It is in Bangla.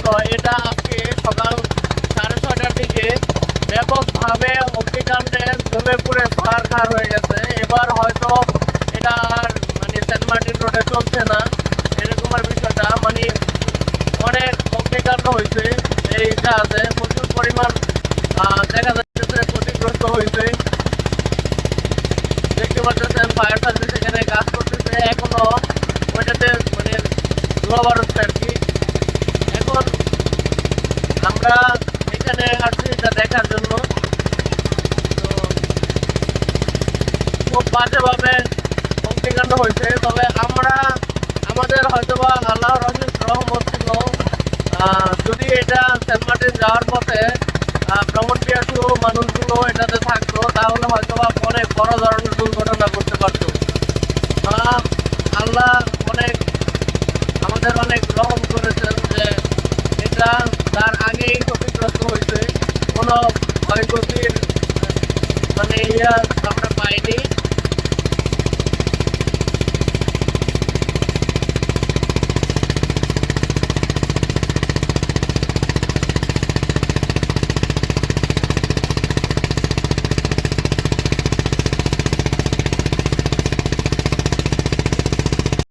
তো এটা আজকে সকাল 6:30টার দিকে ব্যাপকভাবে অগ্নিকাণ্ডে জমে পুড়ে ছারখার হয়ে গেছে। এবার হয়তো এটা আর মানে সেন্ট মার্টিন রোডে চলছে না, এরকমের বিষয়টা মানে অনেক অগ্নিকাণ্ড হয়েছে। এই জাহাজে প্রচুর পরিমাণ দেখা যাচ্ছে ক্ষতিগ্রস্ত হয়েছে। দেখতে পাচ্ছেন ফায়ার সার্ভিস এখানে কাজ করতেছে, এখনো ওইটাতে মানে ধোঁয়া বাড়ছে আর কি। এখন আমরা এখানে আসছি এটা দেখার জন্য। তো খুব বাজেভাবে অগ্নিকাণ্ড হয়েছে, তবে আমরা আমাদের হয়তোবা আল্লাহর রহমত ছিল যদি এটা সেন্ট মার্টিন যাওয়ার পথে ভ্রমণ পিয়াসু মানুষগুলো এটাতে থাকতো তাহলে হয়তোবা অনেক বড় ধরনের দুর্ঘটনা করতে পারতো। আল্লাহ অনেক আমাদের অনেক রহমত